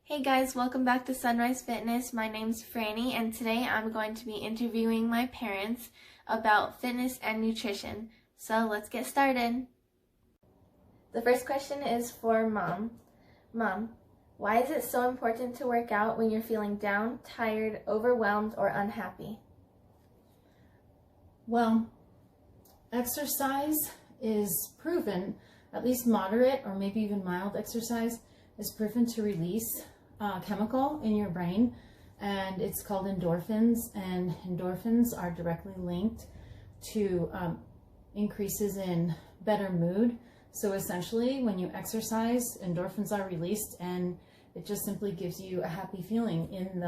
Hey guys, welcome back to Sunrise Fitness. My name's Franny and today I'm going to be interviewing my parents about fitness and nutrition. So let's get started. The first question is for Mom. Mom, why is it so important to work out when you're feeling down, tired, overwhelmed, or unhappy? Well, exercise is proven, at least moderate or maybe even mild exercise, is proven to release a chemical in your brain, and it's called endorphins, and endorphins are directly linked to increases in better mood. So essentially, when you exercise, endorphins are released, and it just simply gives you a happy feeling in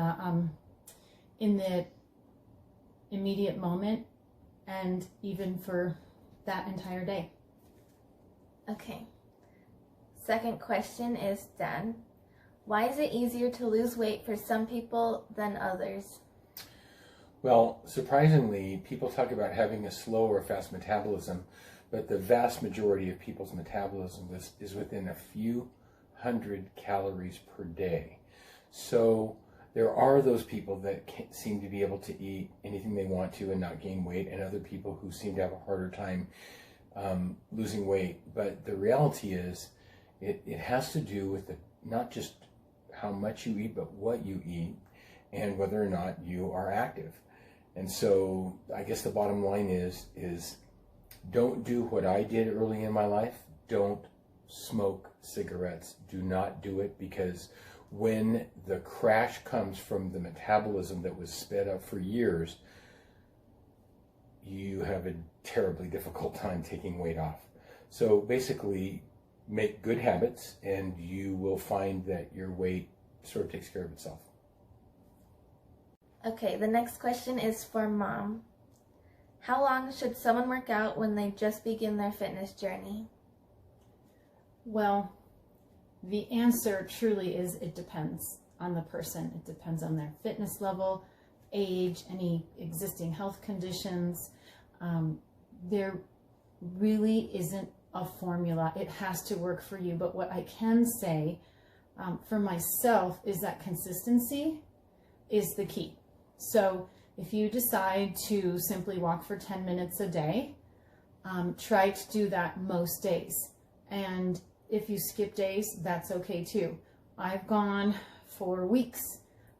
the immediate moment and even for that entire day. Okay. Second question is, Dad, why is it easier to lose weight for some people than others? Well, surprisingly, people talk about having a slow or fast metabolism, but the vast majority of people's metabolism is within a few hundred calories per day. So there are those people that seem to be able to eat anything they want to and not gain weight, and other people who seem to have a harder time losing weight. But the reality is, it has to do with not just how much you eat, but what you eat and whether or not you are active. And so I guess the bottom line is don't do what I did early in my life. Don't smoke cigarettes. Do not do it, because when the crash comes from the metabolism that was sped up for years, you have a terribly difficult time taking weight off. So basically, make good habits and you will find that your weight sort of takes care of itself. Okay, the next question is for Mom. How long should someone work out when they just begin their fitness journey? Well, the answer truly is it depends on the person. It depends on their fitness level, age, any existing health conditions. There really isn't a formula. It has to work for you. But what I can say for myself is that consistency is the key. So if you decide to simply walk for 10 minutes a day, try to do that most days. And if you skip days, that's okay too. I've gone for weeks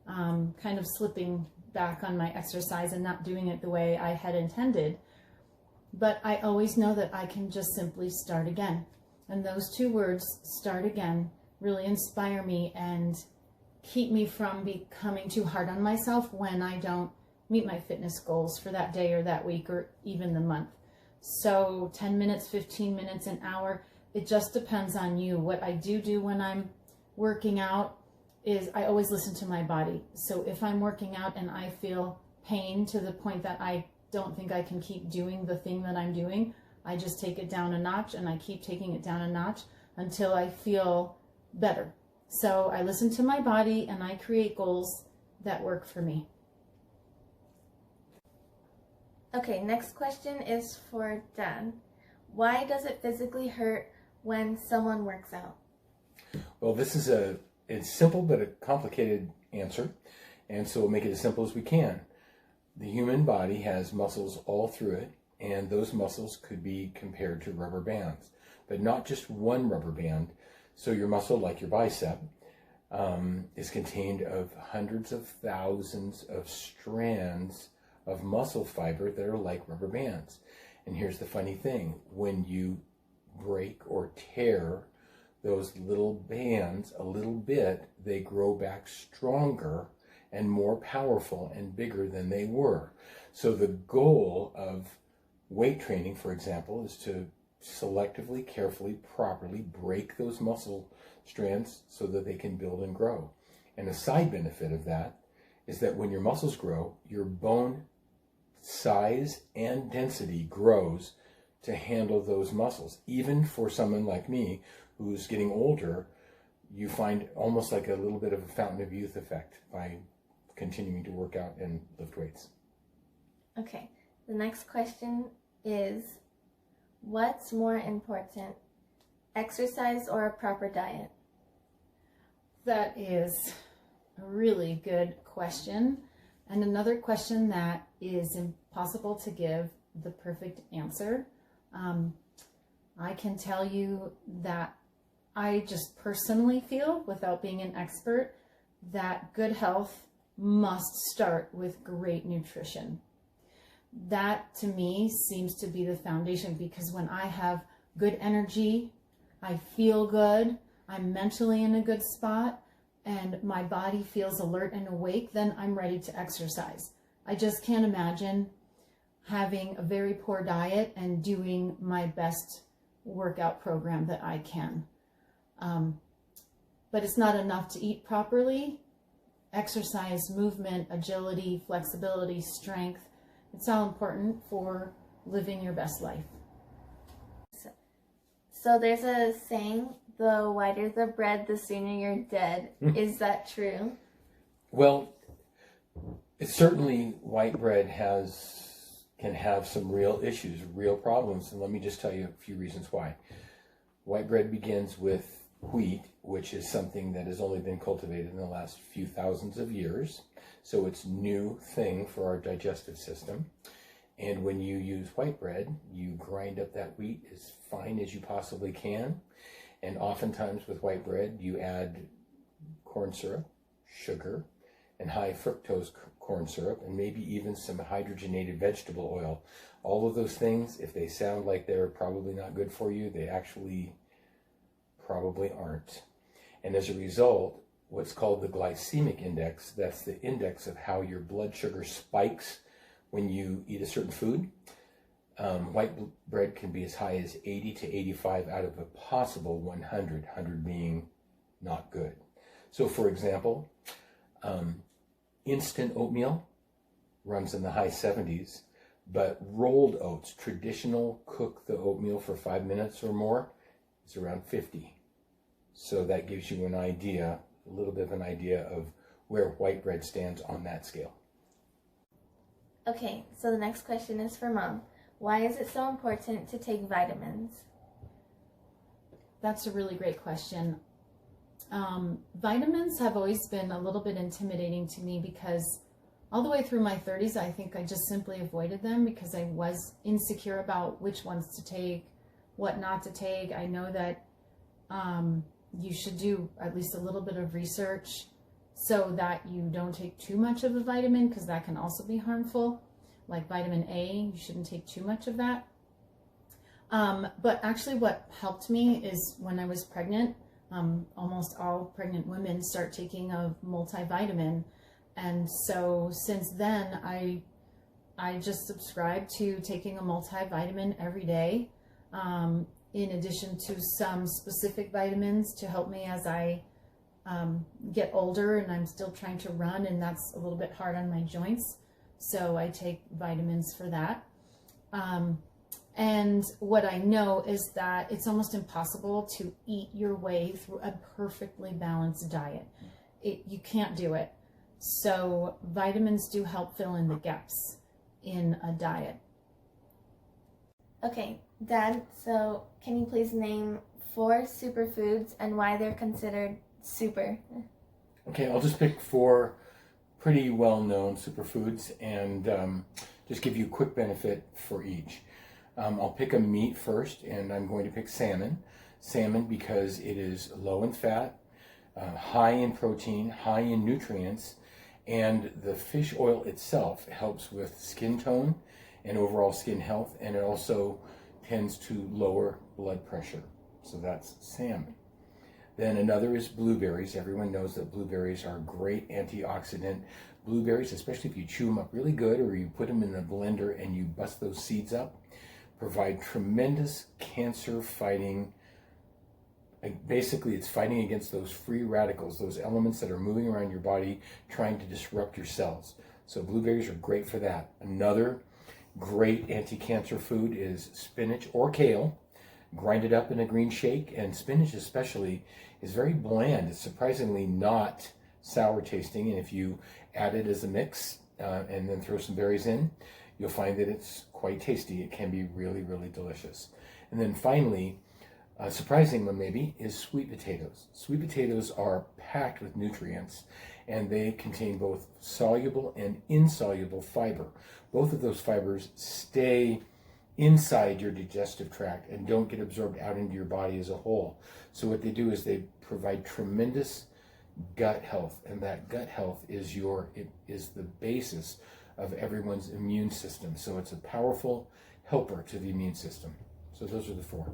kind of slipping back on my exercise and not doing it the way I had intended. But I always know that I can just simply start again. And those two words, start again, really inspire me and keep me from becoming too hard on myself when I don't meet my fitness goals for that day or that week or even the month. So 10 minutes, 15 minutes, an hour, it just depends on you. What I do when I'm working out is I always listen to my body. So if I'm working out and I feel pain to the point that I don't think I can keep doing the thing that I'm doing, I just take it down a notch, and I keep taking it down a notch until I feel better. So I listen to my body and I create goals that work for me. Okay, next question is for Dad. Why does it physically hurt when someone works out? Well, it's simple but a complicated answer, and so we'll make it as simple as we can. The human body has muscles all through it, and those muscles could be compared to rubber bands, but not just one rubber band. So your muscle, like your bicep, is contained of hundreds of thousands of strands of muscle fiber that are like rubber bands. And here's the funny thing: when you break or tear those little bands a little bit, they grow back stronger and more powerful and bigger than they were. So the goal of weight training, for example, is to selectively, carefully, properly break those muscle strands so that they can build and grow. And a side benefit of that is that when your muscles grow, your bone size and density grows to handle those muscles. Even for someone like me who's getting older, you find almost like a little bit of a fountain of youth effect by continuing to work out and lift weights. Okay, the next question is, what's more important, exercise or a proper diet? That is a really good question, and another question that is impossible to give the perfect answer. I can tell you that I just personally feel, without being an expert, that good health must start with great nutrition. That to me seems to be the foundation, because when I have good energy, I feel good, I'm mentally in a good spot, and my body feels alert and awake, then I'm ready to exercise. I just can't imagine having a very poor diet and doing my best workout program that I can. But it's not enough to eat properly. Exercise, movement, agility, flexibility, strength, it's all important for living your best life. So there's a saying, the whiter the bread, the sooner you're dead. Is that true? Well, it's certainly white bread can have some real issues, real problems, and let me just tell you a few reasons why. White bread begins with wheat, which is something that has only been cultivated in the last few thousands of years, so it's a new thing for our digestive system. And when you use white bread, you grind up that wheat as fine as you possibly can, and oftentimes with white bread you add corn syrup, sugar, and high fructose corn syrup, and maybe even some hydrogenated vegetable oil. All of those things, if they sound like they're probably not good for you, they actually probably aren't. And as a result, what's called the glycemic index, that's the index of how your blood sugar spikes when you eat a certain food. White bread can be as high as 80 to 85 out of a possible 100, 100 being not good. So for example, instant oatmeal runs in the high 70s, but rolled oats, traditional cook the oatmeal for 5 minutes or more, is around 50. So that gives you an idea, a little bit of an idea of where white bread stands on that scale. Okay, so the next question is for Mom. Why is it so important to take vitamins? That's a really great question. Vitamins have always been a little bit intimidating to me, because all the way through my 30s, I think I just simply avoided them because I was insecure about which ones to take, what not to take. I know that you should do at least a little bit of research so that you don't take too much of a vitamin, because that can also be harmful. Like vitamin A, you shouldn't take too much of that. But actually what helped me is when I was pregnant, almost all pregnant women start taking a multivitamin. And so since then, I just subscribe to taking a multivitamin every day, in addition to some specific vitamins to help me as I get older and I'm still trying to run, and that's a little bit hard on my joints. So I take vitamins for that. And what I know is that it's almost impossible to eat your way through a perfectly balanced diet. You can't do it. So vitamins do help fill in the gaps in a diet. Okay, Dad, so can you please name 4 superfoods and why they're considered super? Okay, I'll just pick 4 pretty well-known superfoods and just give you a quick benefit for each. I'll pick a meat first, and I'm going to pick salmon. Salmon because it is low in fat, high in protein, high in nutrients, and the fish oil itself helps with skin tone and overall skin health, and it also tends to lower blood pressure. So that's salmon. Then another is blueberries. Everyone knows that blueberries are a great antioxidant. Blueberries, especially if you chew them up really good or you put them in a blender and you bust those seeds up, provide tremendous cancer fighting. Basically, it's fighting against those free radicals, those elements that are moving around your body trying to disrupt your cells. So blueberries are great for that. Another great anti-cancer food is spinach or kale. Grind it up in a green shake, and spinach especially is very bland. It's surprisingly not sour tasting, and if you add it as a mix and then throw some berries in, you'll find that it's quite tasty. It can be really, really delicious. And then finally, A surprising one maybe is sweet potatoes. Sweet potatoes are packed with nutrients, and they contain both soluble and insoluble fiber. Both of those fibers stay inside your digestive tract and don't get absorbed out into your body as a whole. So what they do is they provide tremendous gut health, and that gut health is the basis of everyone's immune system. So it's a powerful helper to the immune system. So those are the 4.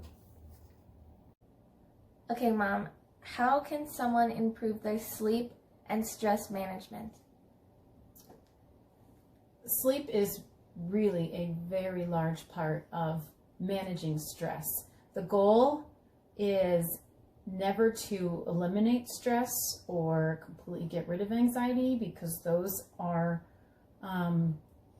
Okay, Mom, how can someone improve their sleep and stress management? Sleep is really a very large part of managing stress. The goal is never to eliminate stress or completely get rid of anxiety, because those are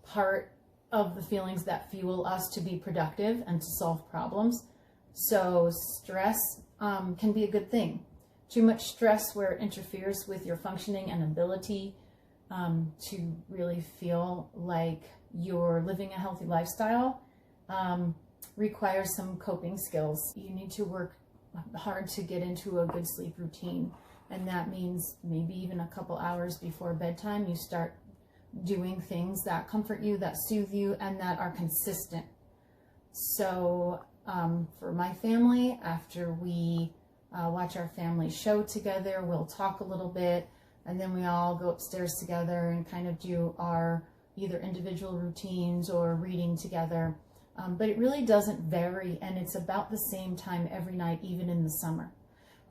part of the feelings that fuel us to be productive and to solve problems. So stress can be a good thing. Too much stress where it interferes with your functioning and ability to really feel like you're living a healthy lifestyle requires some coping skills. You need to work hard to get into a good sleep routine, and that means maybe even a couple hours before bedtime you start doing things that comfort you, that soothe you, and that are consistent. So for my family, after we watch our family show together, we'll talk a little bit, and then we all go upstairs together and kind of do our either individual routines or reading together. But it really doesn't vary, and it's about the same time every night, even in the summer.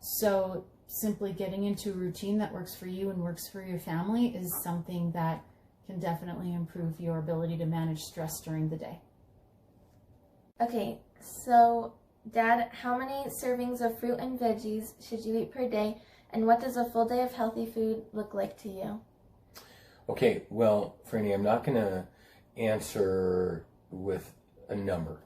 So simply getting into a routine that works for you and works for your family is something that can definitely improve your ability to manage stress during the day. Okay, so Dad, how many servings of fruit and veggies should you eat per day, and what does a full day of healthy food look like to you? Okay, well, Franny, I'm not going to answer with a number.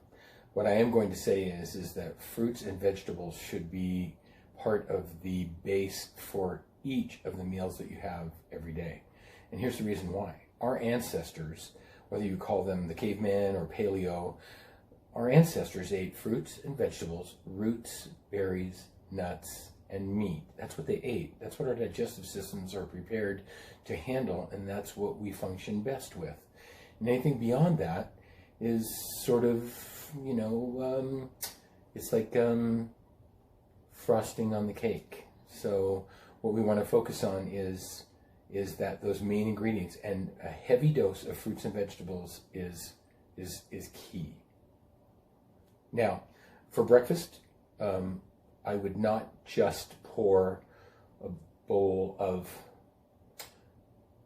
What I am going to say is that fruits and vegetables should be part of the base for each of the meals that you have every day. And here's the reason why. Our ancestors, whether you call them the caveman or paleo, our ancestors ate fruits and vegetables, roots, berries, nuts, and meat. That's what they ate. That's what our digestive systems are prepared to handle, and that's what we function best with. And anything beyond that is sort of, it's like frosting on the cake. So what we want to focus on is that those main ingredients, and a heavy dose of fruits and vegetables is key. Now, for breakfast, I would not just pour a bowl of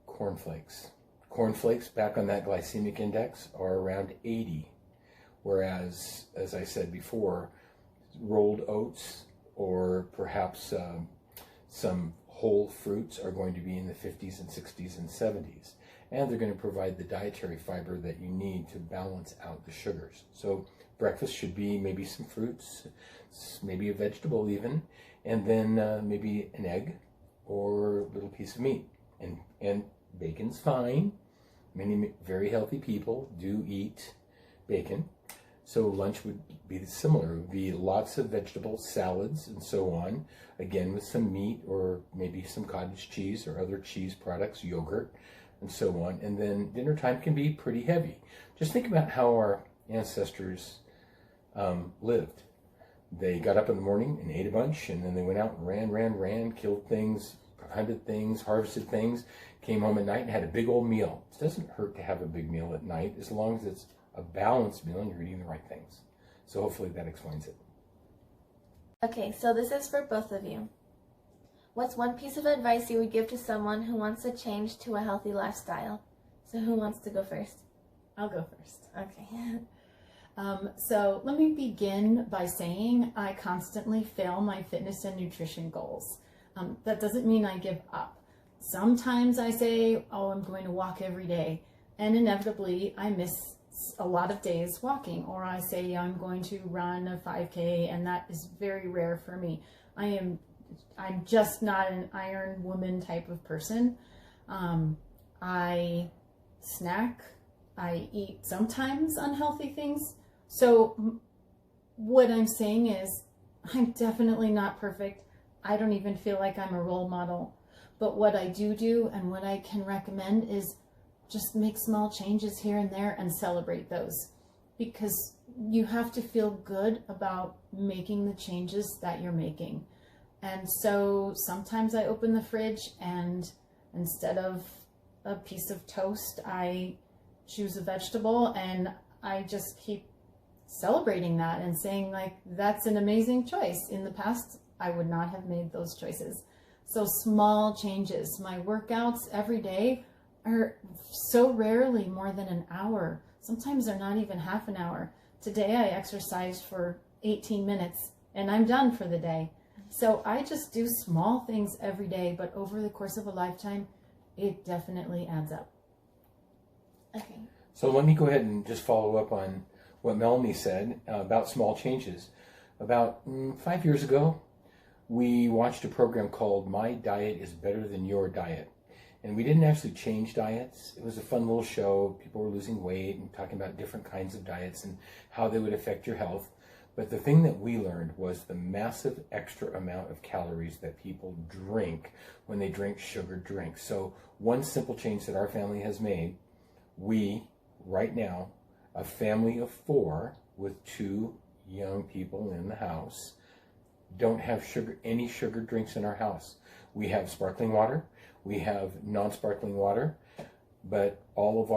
cornflakes. Cornflakes, back on that glycemic index, are around 80, whereas, as I said before, rolled oats or perhaps some whole fruits are going to be in the 50s and 60s and 70s. And they're going to provide the dietary fiber that you need to balance out the sugars. So breakfast should be maybe some fruits, maybe a vegetable even, and then maybe an egg or a little piece of meat. And bacon's fine. Many very healthy people do eat bacon. So lunch would be similar. It would be lots of vegetables, salads, and so on. Again, with some meat or maybe some cottage cheese or other cheese products, yogurt, and so on. And then dinner time can be pretty heavy. Just think about how our ancestors lived. They got up in the morning and ate a bunch, and then they went out and ran, killed things, hunted things, harvested things, came home at night and had a big old meal. It doesn't hurt to have a big meal at night as long as it's a balanced meal and you're eating the right things. So hopefully that explains it. Okay, so this is for both of you. What's one piece of advice you would give to someone who wants to change to a healthy lifestyle? So who wants to go first? I'll go first. Okay. So let me begin by saying I constantly fail my fitness and nutrition goals. That doesn't mean I give up. Sometimes I say, I'm going to walk every day, and inevitably I miss a lot of days walking, or I say I'm going to run a 5K, and that is very rare for me. I'm just not an iron woman type of person. I snack, I eat sometimes unhealthy things. So what I'm saying is I'm definitely not perfect. I don't even feel like I'm a role model. But what I do and what I can recommend is just make small changes here and there and celebrate those. Because you have to feel good about making the changes that you're making. And so sometimes I open the fridge and instead of a piece of toast, I choose a vegetable, and I just keep celebrating that and saying, like, that's an amazing choice. In the past, I would not have made those choices. So small changes. My workouts every day are so rarely more than an hour. Sometimes they're not even half an hour. Today I exercised for 18 minutes and I'm done for the day. So I just do small things every day, but over the course of a lifetime, it definitely adds up. Okay. So let me go ahead and just follow up on what Melanie said about small changes. About 5 years ago, we watched a program called My Diet is Better Than Your Diet. And we didn't actually change diets. It was a fun little show. People were losing weight and talking about different kinds of diets and how they would affect your health. But the thing that we learned was the massive extra amount of calories that people drink when they drink sugared drinks. So one simple change that our family has made, we, right now, a family of 4 with 2 young people in the house, don't have any sugar drinks in our house. We have sparkling water, we have non-sparkling water, but all of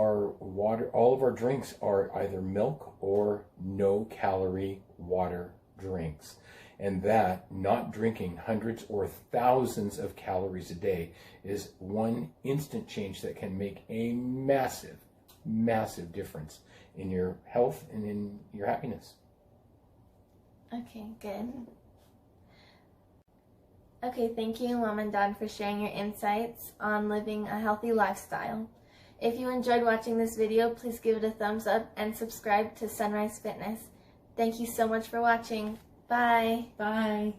our drinks are either milk or no calorie water drinks. And that, not drinking hundreds or thousands of calories a day, is one instant change that can make a massive, massive difference in your health and in your happiness. Okay, good. Okay, thank you, Mom and Dad, for sharing your insights on living a healthy lifestyle. If you enjoyed watching this video, please give it a thumbs up and subscribe to Sunrise Fitness. Thank you so much for watching. Bye. Bye.